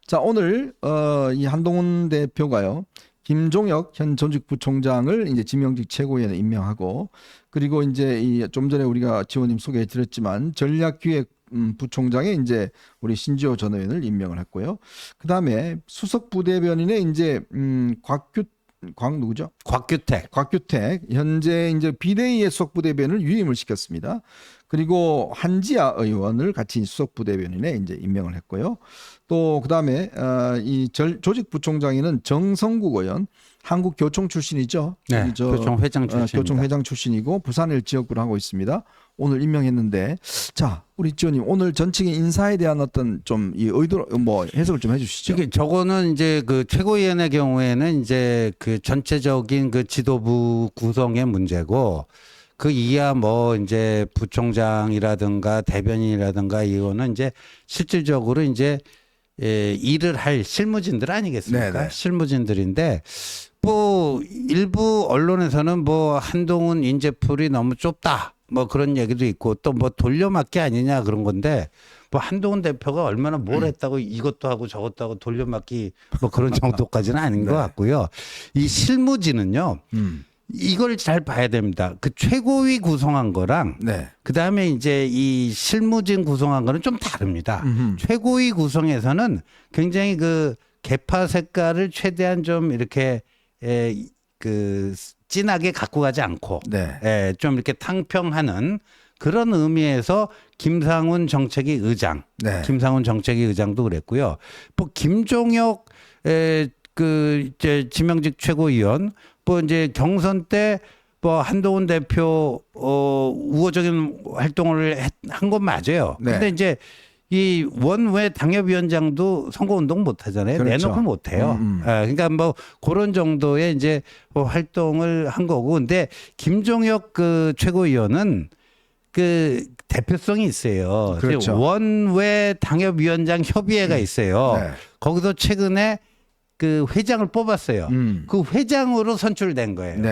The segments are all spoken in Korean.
자, 오늘 이 한동훈 대표가요. 김종혁 현 조직부총장을 이제 지명직 최고위원에 임명하고, 그리고 이제 이 좀 전에 우리가 지원님 소개해 드렸지만 전략기획 부총장에 이제 우리 신지호 전 의원을 임명을 했고요. 그다음에 수석 부대변인에 이제 누구죠? 곽규택 현재 이제 비대위의 수석 부대변인을 유임을 시켰습니다. 그리고 한지아 의원을 같이 수석 부대변인에 이제 임명을 했고요. 또 그다음에 이 조직부총장에는 정성국 의원, 한국교총 출신이죠. 네, 교총회장 출신이고 부산을 지역구로 하고 있습니다. 오늘 임명했는데, 자, 우리 지원님 오늘 전칙의 인사에 대한 어떤 좀 이 의도 뭐 해석을 좀 해주시죠. 저거는 이제 그 최고위원의 경우에는 이제 그 전체적인 그 지도부 구성의 문제고, 그 이하 뭐 이제 부총장이라든가 대변인이라든가 이거는 이제 실질적으로 이제 일을 할 실무진들 아니겠습니까? 네네. 실무진들인데, 뭐 일부 언론에서는 뭐 한동훈 인재풀이 너무 좁다 뭐 그런 얘기도 있고, 또 뭐 돌려막기 아니냐 그런 건데, 뭐 한동훈 대표가 얼마나 뭘 했다고 이것도 하고 저것도 하고 돌려막기 뭐 그런 정도까지는 아닌 것 같고요. 이 실무진은요. 이걸 잘 봐야 됩니다. 그 최고위 구성한 거랑 그다음에 이제 이 실무진 구성한 거는 좀 다릅니다. 최고위 구성에서는 굉장히 그 계파 색깔을 최대한 좀 이렇게 그 진하게 갖고 가지 않고 좀 이렇게 탕평하는 그런 의미에서 김상훈 정책위 의장, 김상훈 정책위 의장도 그랬고요. 뭐 김종혁 그 이제 지명직 최고위원, 뭐 이제 경선 때 뭐 한동훈 대표 우호적인 활동을 한 건 맞아요. 근데 이제 이 원외 당협위원장도 선거운동 못 하잖아요. 그렇죠. 내놓고 못 해요. 그러니까 뭐 그런 정도의 이제 뭐 활동을 한 거고. 근데 김종혁 그 최고위원은 그 대표성이 있어요. 그렇죠. 원외 당협위원장 협의회가 있어요. 거기서 최근에 그 회장을 뽑았어요. 그 회장으로 선출된 거예요.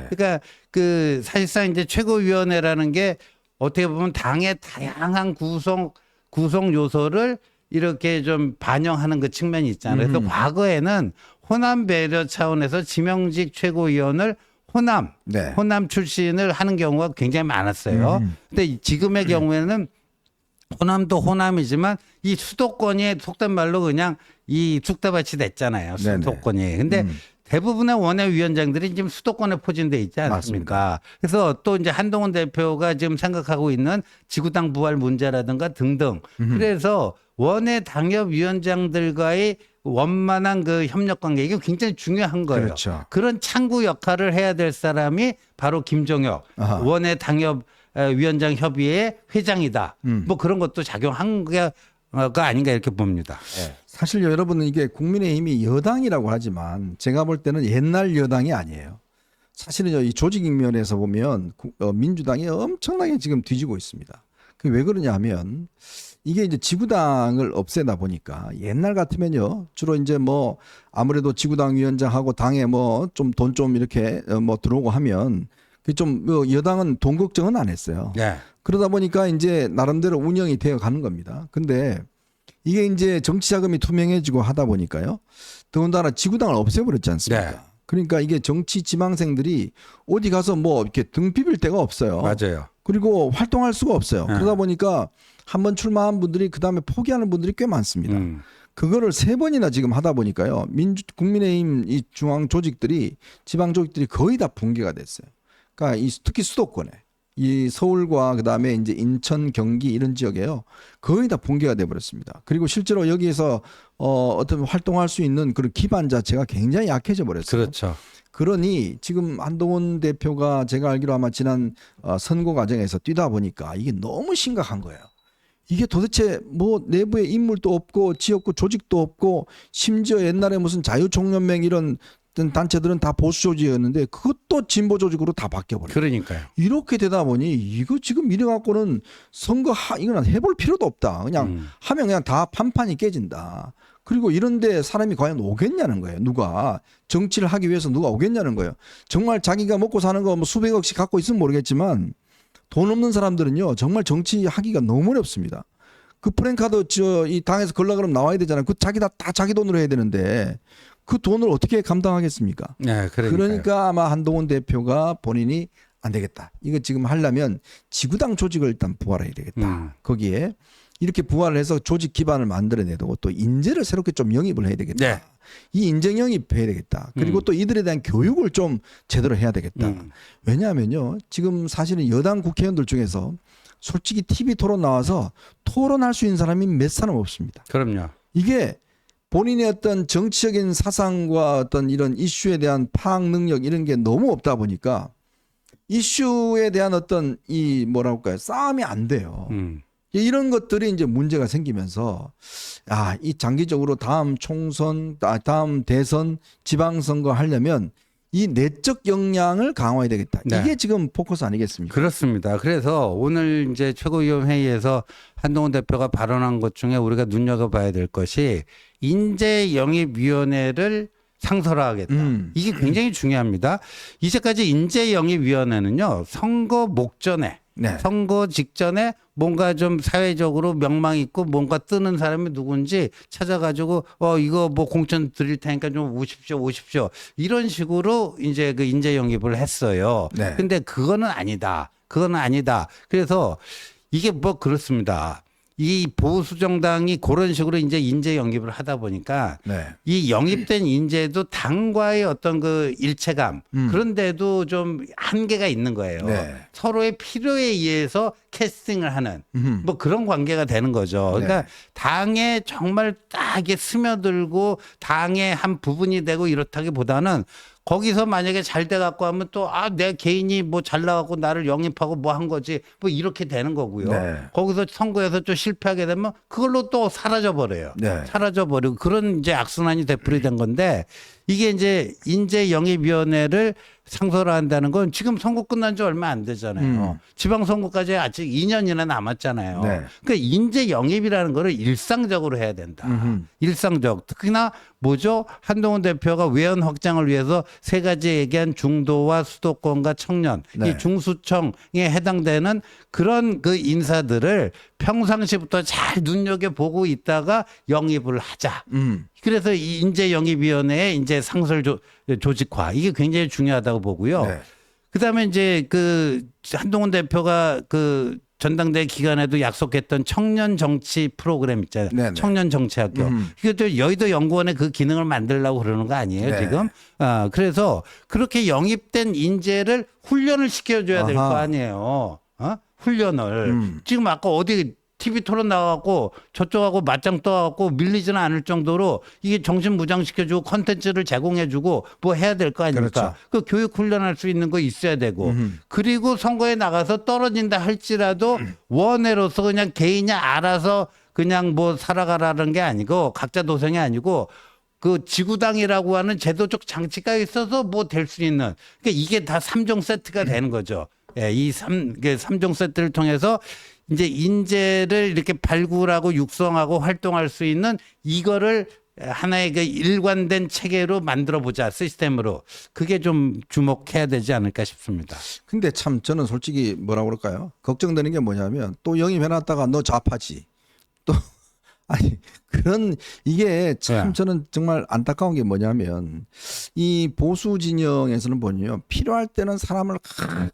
그러니까 그 사실상 이제 최고위원회라는 게 어떻게 보면 당의 다양한 구성 요소를 이렇게 좀 반영하는 그 측면이 있잖아요. 그래서 과거에는 호남 배려 차원에서 지명직 최고위원을 호남 출신을 하는 경우가 굉장히 많았어요. 근데 지금의 경우에는 호남도 호남이지만 이 수도권이 속된 말로 그냥 이 쑥대밭이 됐잖아요. 수도권이. 근데 대부분의 원외위원장들이 지금 수도권에 포진돼 있지 않습니까? 맞습니다. 그래서 또 이제 한동훈 대표가 지금 생각하고 있는 지구당 부활 문제라든가 등등. 그래서 원외 당협위원장들과의 원만한 그 협력 관계, 이게 굉장히 중요한 거예요. 그렇죠. 그런 창구 역할을 해야 될 사람이 바로 김종혁 원외 당협위원장 협의회 회장이다. 뭐 그런 것도 작용한 게 아닌가 이렇게 봅니다. 사실 여러분은 이게 국민의힘이 여당이라고 하지만 제가 볼 때는 옛날 여당이 아니에요. 사실은 이 조직 면에서 보면 민주당이 엄청나게 지금 뒤지고 있습니다. 그게 왜 그러냐 하면 이게 이제 지구당을 없애다 보니까 옛날 같으면요. 주로 이제 뭐 아무래도 지구당 위원장하고 당에 뭐 좀 돈 좀 이렇게 뭐 들어오고 하면 좀 여당은 돈 걱정은 안 했어요. 그러다 보니까 이제 나름대로 운영이 되어 가는 겁니다. 근데 이게 이제 정치 자금이 투명해지고 하다 보니까요. 더군다나 지구당을 없애버렸지 않습니까? 그러니까 이게 정치 지망생들이 어디 가서 뭐 이렇게 등 비빌 데가 없어요. 맞아요. 그리고 활동할 수가 없어요. 그러다 보니까 한번 출마한 분들이 그 다음에 포기하는 분들이 꽤 많습니다. 그거를 3번이나 지금 하다 보니까요. 국민의힘 이 중앙 조직들이 지방 조직들이 거의 다 붕괴가 됐어요. 그러니까 특히 수도권에 이 서울과 그다음에 이제 인천, 경기 이런 지역에요. 거의 다 붕괴가 돼 버렸습니다. 그리고 실제로 여기에서 어떤 활동할 수 있는 그런 기반 자체가 굉장히 약해져 버렸어요. 그렇죠. 그러니 지금 한동훈 대표가 제가 알기로 아마 지난 선거 과정에서 뛰다 보니까 이게 너무 심각한 거예요. 이게 도대체 뭐 내부에 인물도 없고 지역구 조직도 없고 심지어 옛날에 무슨 자유총연맹 이런 단체들은 다 보수 조직이었는데 그것도 진보 조직으로 다 바뀌어버려요. 그러니까요. 이렇게 되다 보니 이거 지금 이래 갖고는 이거는 해볼 필요도 없다. 그냥 하면 그냥 다 판판이 깨진다. 그리고 이런데 사람이 과연 오겠냐는 거예요. 누가 정치를 하기 위해서 누가 오겠냐는 거예요. 정말 자기가 먹고 사는 거 뭐 수백억씩 갖고 있으면 모르겠지만 돈 없는 사람들은요 정말 정치하기가 너무 어렵습니다. 그 프랭카드 이 당에서 걸라 그러면 나와야 되잖아요. 그 자기 다 자기 돈으로 해야 되는데 그 돈을 어떻게 감당하겠습니까? 네, 그러니까 아마 한동훈 대표가 본인이 안 되겠다. 이거 지금 하려면 지구당 조직을 일단 부활해야 되겠다. 거기에 이렇게 부활을 해서 조직 기반을 만들어내야 되고 또 인재를 새롭게 좀 영입을 해야 되겠다. 네. 이 인재 영입해야 되겠다. 그리고 또 이들에 대한 교육을 좀 제대로 해야 되겠다. 왜냐하면요. 지금 사실은 여당 국회의원들 중에서 솔직히 TV 토론 나와서 토론할 수 있는 사람이 몇 사람 없습니다. 그럼요. 이게 본인의 어떤 정치적인 사상과 어떤 이런 이슈에 대한 파악 능력 이런 게 너무 없다 보니까 이슈에 대한 어떤 이 뭐라고 할까요? 싸움이 안 돼요. 이런 것들이 이제 문제가 생기면서 이 장기적으로 다음 총선, 다음 대선, 지방선거 하려면 이 내적 역량을 강화해야 되겠다. 네. 이게 지금 포커스 아니겠습니까? 그렇습니다. 그래서 오늘 이제 최고위원 회의에서 한동훈 대표가 발언한 것 중에 우리가 눈여겨봐야 될 것이 인재영입위원회를 상설화하겠다. 이게 굉장히 중요합니다. 이제까지 인재영입위원회는요, 선거 목전에 네. 선거 직전에 뭔가 좀 사회적으로 명망 있고 뭔가 뜨는 사람이 누군지 찾아가지고 이거 뭐 공천 드릴 테니까 좀 오십시오 이런 식으로 이제 그 인재 영입을 했어요. 네. 근데 그거는 아니다. 그래서 이게 뭐 그렇습니다. 이 보수 정당이 그런 식으로 이제 인재 영입을 하다 보니까 네. 이 영입된 인재도 당과의 어떤 그 일체감 그런데도 좀 한계가 있는 거예요. 네. 서로의 필요에 의해서 캐스팅을 하는 뭐 그런 관계가 되는 거죠. 그러니까 네. 당에 정말 딱 이게 스며들고 당의 한 부분이 되고 이렇다기보다는 거기서 만약에 잘 돼 갖고 하면 또 내 개인이 뭐 잘 나가고 나를 영입하고 뭐 한 거지 뭐 이렇게 되는 거고요. 네. 거기서 선거에서 좀 실패하게 되면 그걸로 또 사라져 버려요. 네. 사라져 버리고 그런 이제 악순환이 되풀이된 건데 이게 이제 인재 영입위원회를 상설화한다는 건 지금 선거 끝난 지 얼마 안 되잖아요. 지방선거까지 아직 2년이나 남았잖아요. 네. 그러니까 인재 영입이라는 거를 일상적으로 해야 된다. 일상적. 특히나 뭐죠? 한동훈 대표가 외연 확장을 위해서 세 가지 얘기한 중도와 수도권과 청년, 네. 이 중수청에 해당되는 그런 그 인사들을 평상시부터 잘 눈여겨보고 있다가 영입을 하자. 그래서 이 인재영입위원회의 이제 상설 조직화 이게 굉장히 중요하다고 보고요. 네. 그다음에 이제 그 한동훈 대표가 그 전당대회 기간에도 약속했던 청년 정치 프로그램 있잖아요. 네네. 청년 정치학교. 이것도 여의도 연구원에 그 기능을 만들려고 그러는 거 아니에요, 네. 지금? 그래서 그렇게 영입된 인재를 훈련을 시켜줘야 될 거 아하. 아니에요. 훈련을. 지금 아까 어디 TV 토론 나와갖고 저쪽하고 맞짱 떠갖고 밀리지는 않을 정도로 이게 정신무장시켜주고 컨텐츠를 제공해주고 뭐 해야 될 거 아닙니까? 그렇죠. 그 교육 훈련할 수 있는 거 있어야 되고 그리고 선거에 나가서 떨어진다 할지라도 원외로서 그냥 개인이 알아서 그냥 뭐 살아가라는 게 아니고 각자 도생이 아니고 그 지구당이라고 하는 제도적 장치가 있어서 뭐 될 수 있는 그러니까 이게 다 3종 세트가 되는 거죠. 예, 이 3종 세트를 통해서 이제 인재를 이렇게 발굴하고 육성하고 활동할 수 있는 이거를 하나의 그 일관된 체계로 만들어 보자 시스템으로 그게 좀 주목해야 되지 않을까 싶습니다. 근데 참 저는 솔직히 뭐라고 그럴까요? 걱정되는 게 뭐냐면 또 영입해놨다가 너 좌파지. 또 아니 그런 이게 참 네. 저는 정말 안타까운 게 뭐냐면 이 보수 진영에서는 뭐냐면 필요할 때는 사람을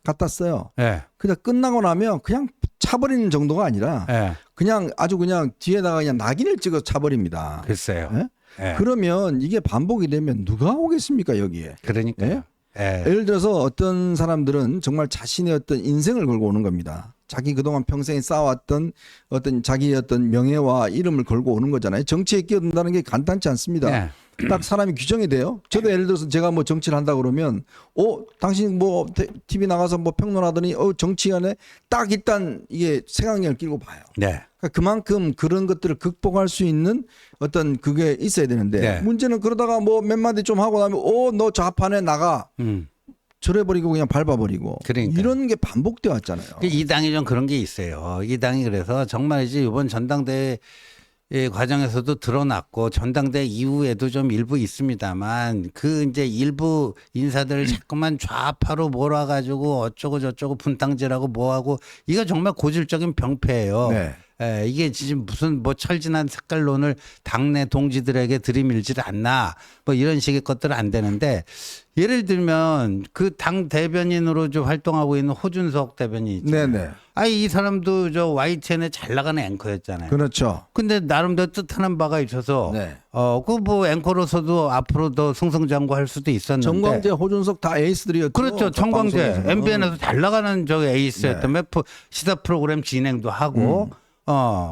갖다 써요. 예. 그냥 끝나고 나면 그냥 차버리는 정도가 아니라 예. 그냥 아주 그냥 뒤에다가 그냥 낙인을 찍어 차버립니다. 글쎄요. 예? 예. 그러면 이게 반복이 되면 누가 오겠습니까 여기에? 그러니까요. 예. 예를 들어서 어떤 사람들은 정말 자신의 어떤 인생을 걸고 오는 겁니다. 자기 그동안 평생에 쌓아왔던 어떤 자기의 어떤 명예와 이름을 걸고 오는 거잖아요. 정치에 끼어든다는 게 간단치 않습니다. 네. 딱 사람이 규정이 돼요. 저도 예를 들어서 제가 뭐 정치를 한다 그러면 당신 뭐 TV 나가서 뭐 평론하더니 정치인에 딱 일단 이게 색안경을 끼고 봐요. 네. 그러니까 그만큼 그런 것들을 극복할 수 있는 어떤 그게 있어야 되는데 네. 문제는 그러다가 뭐 몇 마디 좀 하고 나면 너 좌판에 나가 절해버리고 그냥 밟아버리고 그러니까요. 이런 게 반복돼 왔잖아요. 이 당이 좀 그런 게 있어요. 이 당이 그래서 정말이지 이번 전당대회 과정에서도 드러났고 전당대 이후에도 좀 일부 있습니다만 그 이제 일부 인사들을 자꾸만 좌파로 몰아가지고 어쩌고 저쩌고 분탕질하고 뭐하고 이거 정말 고질적인 병폐예요. 네. 이게 지금 무슨 뭐 철진한 색깔론을 당내 동지들에게 들이밀지를 않나 뭐 이런 식의 것들은 안 되는데 예를 들면 그 당 대변인으로 좀 활동하고 있는 호준석 대변인 있잖아요. 네네. 이 사람도 저 YTN에 잘 나가는 앵커였잖아요. 그렇죠. 근데 나름대로 뜻하는 바가 있어서 네. 그 뭐 앵커로서도 앞으로 더 승승장구할 수도 있었는데 정광재, 호준석 다 에이스들이었죠. 그렇죠. 정광재 방송에서. MBN에서 잘 나가는 저 에이스였다며 시사 프로그램 진행도 하고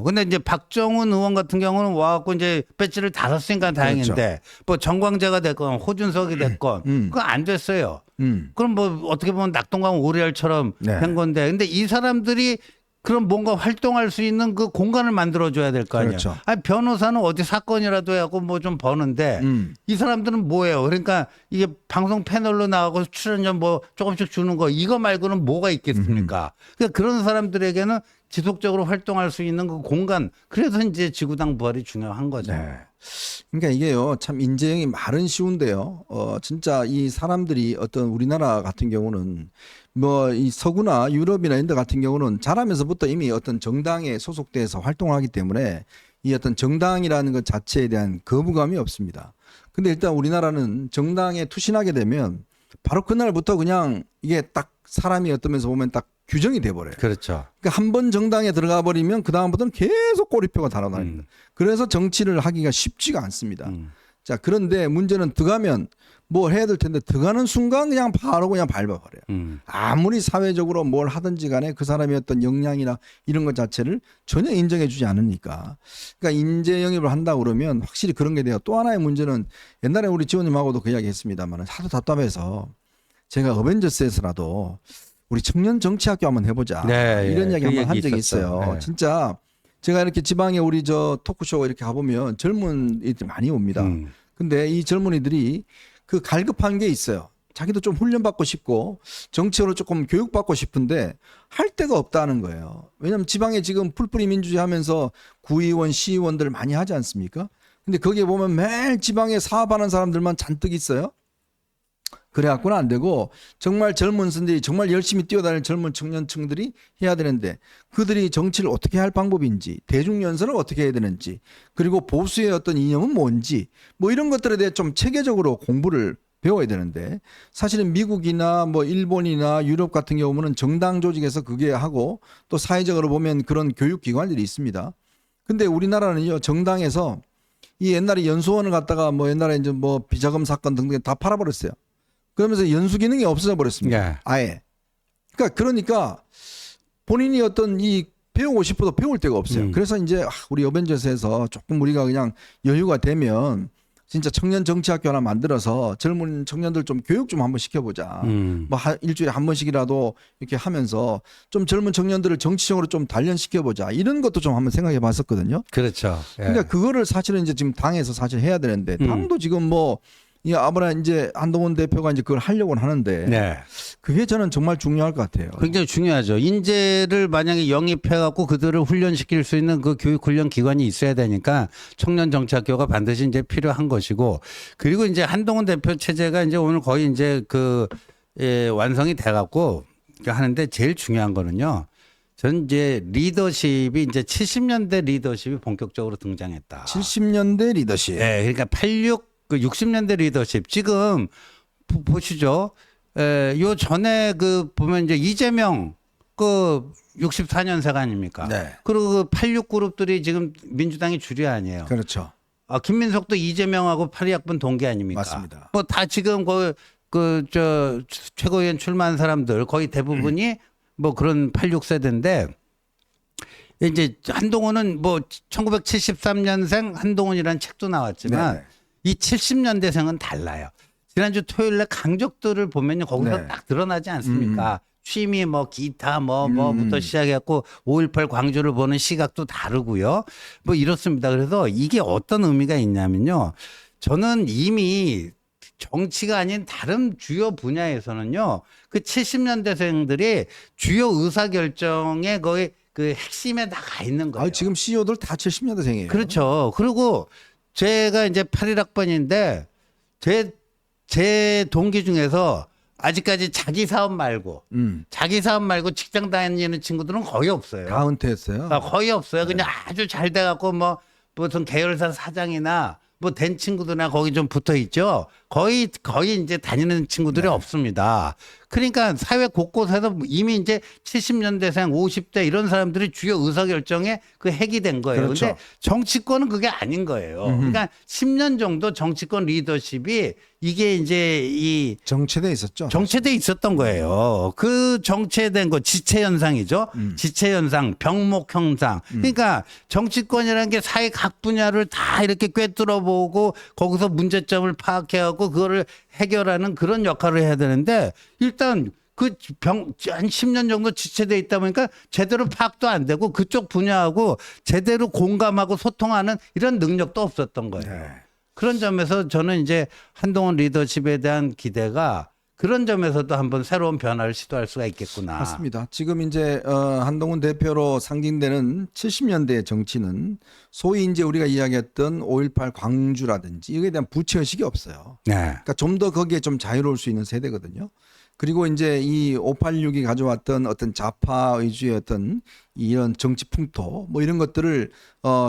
근데 이제 박정훈 의원 같은 경우는 와갖고 이제 배지를 달았으니까 다행인데 그렇죠. 뭐 정광재가 됐건 호준석이 됐건 그거 안 됐어요. 그럼 뭐 어떻게 보면 낙동강 오리알처럼 네. 된 건데 근데 이 사람들이 그럼 뭔가 활동할 수 있는 그 공간을 만들어줘야 될 거 아니에요. 그렇죠. 변호사는 어디 사건이라도 해갖고 뭐 좀 버는데 이 사람들은 뭐예요? 그러니까 이게 방송 패널로 나가고 출연료 뭐 조금씩 주는 거 이거 말고는 뭐가 있겠습니까? 그러니까 그런 사람들에게는 지속적으로 활동할 수 있는 그 공간 그래서 이제 지구당 부활이 중요한 거죠. 네. 그러니까 이게요 참 인재영이 말은 쉬운데요. 진짜 이 사람들이 어떤 우리나라 같은 경우는 뭐 이 서구나 유럽이나 이런 데 같은 경우는 자라면서부터 이미 어떤 정당에 소속돼서 활동하기 때문에 이 어떤 정당이라는 것 자체에 대한 거부감이 없습니다. 근데 일단 우리나라는 정당에 투신하게 되면 바로 그날부터 그냥 이게 딱 사람이 어떤 면에서 보면 딱 규정이 돼버려요. 그렇죠. 그러니까 한 번 정당에 들어가 버리면 그 다음부터는 계속 꼬리표가 달아납니다. 그래서 정치를 하기가 쉽지가 않습니다. 자 그런데 문제는 들어가면 뭐 해야 될 텐데 들어가는 순간 그냥 바로 그냥 밟아버려요. 아무리 사회적으로 뭘 하든지 간에 그 사람의 어떤 역량이나 이런 것 자체를 전혀 인정해주지 않으니까. 그러니까 인재 영입을 한다 그러면 확실히 그런 게 돼요. 또 하나의 문제는 옛날에 우리 지원님하고도 그 이야기 했습니다만 하도 답답해서 제가 어벤져스에서라도 우리 청년 정치학교 한번 해보자. 네, 이런 이야기 그 한번 한 얘기 적이 있었어요. 있어요. 네. 진짜 제가 이렇게 지방에 우리 저 토크쇼 이렇게 가보면 젊은이들 많이 옵니다. 근데 이 젊은이들이 그 갈급한 게 있어요. 자기도 좀 훈련받고 싶고 정치적으로 조금 교육받고 싶은데 할 데가 없다는 거예요. 왜냐하면 지방에 지금 풀뿌리 민주주의 하면서 구의원, 시의원들 많이 하지 않습니까? 근데 거기에 보면 매일 지방에 사업하는 사람들만 잔뜩 있어요. 그래갖고는 안 되고 정말 젊은 선들이 정말 열심히 뛰어다니는 젊은 청년층들이 해야 되는데 그들이 정치를 어떻게 할 방법인지 대중연설을 어떻게 해야 되는지 그리고 보수의 어떤 이념은 뭔지 뭐 이런 것들에 대해 좀 체계적으로 공부를 배워야 되는데 사실은 미국이나 뭐 일본이나 유럽 같은 경우는 정당 조직에서 그게 하고 또 사회적으로 보면 그런 교육기관들이 있습니다. 근데 우리나라는요 정당에서 이 옛날에 연수원을 갖다가 뭐 옛날에 이제 뭐 비자금 사건 등등 다 팔아버렸어요. 그러면서 연수 기능이 없어져 버렸습니다. 네. 아예. 그러니까 본인이 어떤 이 배우고 싶어도 배울 데가 없어요. 그래서 이제 우리 어벤져스에서 조금 우리가 그냥 여유가 되면 진짜 청년 정치학교 하나 만들어서 젊은 청년들 좀 교육 좀 한번 시켜보자. 뭐 일주일에 한 번씩이라도 이렇게 하면서 좀 젊은 청년들을 정치적으로 좀 단련시켜보자. 이런 것도 좀 한번 생각해 봤었거든요. 그렇죠. 예. 그러니까 그거를 사실은 이제 지금 당에서 사실 해야 되는데 당도 지금 뭐 이 아무나 이제 한동훈 대표가 이제 그걸 하려고는 하는데 네. 그게 저는 정말 중요할 것 같아요. 굉장히 중요하죠. 인재를 만약에 영입해갖고 그들을 훈련시킬 수 있는 그 교육 훈련 기관이 있어야 되니까 청년 정치학교가 반드시 이제 필요한 것이고 그리고 이제 한동훈 대표 체제가 이제 오늘 거의 이제 완성이 돼갖고 하는데 제일 중요한 거는요. 저는 이제 리더십이 이제 70년대 리더십이 본격적으로 등장했다. 70년대 리더십. 네, 그러니까 60년대 리더십 지금 보시죠. 요 전에 보면 이제 이재명 64년생 아닙니까? 네. 그리고 그 86 그룹들이 지금 민주당이 주류 아니에요. 그렇죠. 김민석도 이재명하고 82학번 동기 아닙니까? 맞습니다. 뭐 다 지금 최고위원 출마한 사람들 거의 대부분이 뭐 그런 86세대인데 이제 한동훈은 뭐 1973년생 한동훈이라는 책도 나왔지만 네. 이 70년대생은 달라요. 지난주 토요일에 강적들을 보면요. 거기서 네. 딱 드러나지 않습니까? 취미 뭐 기타 뭐부터 시작해갖고 5.18 광주를 보는 시각도 다르고요. 뭐 이렇습니다. 그래서 이게 어떤 의미가 있냐면요. 저는 이미 정치가 아닌 다른 주요 분야에서는요. 그 70년대생들이 주요 의사결정에 거의 그 핵심에 다 가 있는 거예요. 지금 CEO들 다 70년대생이에요. 그렇죠. 그리고 제가 이제 81학번인데 제 동기 중에서 아직까지 자기 사업 말고 직장 다니는 친구들은 거의 없어요. 다 은퇴했어요. 거의 없어요. 그냥 아주 잘 돼갖고 뭐 무슨 계열사 사장이나 뭐 된 친구들이나 거기 좀 붙어 있죠. 거의 이제 다니는 친구들이 없습니다. 그러니까 사회 곳곳에서 이미 이제 70년대생, 50대 이런 사람들이 주요 의사결정에 그 핵이 된 거예요. 그렇죠. 근데 정치권은 그게 아닌 거예요. 그러니까 10년 정도 정치권 리더십이 이게 이제 이 정체돼 있었죠. 정체돼 있었던 거예요. 그 정체된 거 지체 현상이죠. 지체 현상, 병목 현상. 그러니까 정치권이라는 게 사회 각 분야를 다 이렇게 꿰뚫어 보고 거기서 문제점을 파악해갖고 그거를 해결하는 그런 역할을 해야 되는데 일단 그 한 10년 정도 지체돼 있다 보니까 제대로 파악도 안 되고 그쪽 분야하고 제대로 공감하고 소통하는 이런 능력도 없었던 거예요. 네. 그런 점에서 저는 이제 한동훈 리더십에 대한 기대가 그런 점에서도 한번 새로운 변화를 시도할 수가 있겠구나. 맞습니다. 지금 이제 한동훈 대표로 상징되는 70년대의 정치는 소위 이제 우리가 이야기했던 5.18 광주라든지 이거에 대한 부채의식이 없어요. 네. 그러니까 좀 더 거기에 좀 자유로울 수 있는 세대거든요. 그리고 이제 이 586이 가져왔던 어떤 좌파 위주의 어떤 이런 정치 풍토 뭐 이런 것들을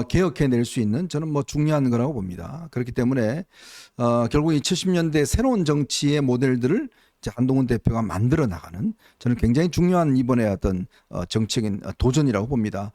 개혁해낼 수 있는 저는 뭐 중요한 거라고 봅니다. 그렇기 때문에 결국 이 70년대 새로운 정치의 모델들을 이제 한동훈 대표가 만들어 나가는 저는 굉장히 중요한 이번에 어떤 정치적인 도전이라고 봅니다.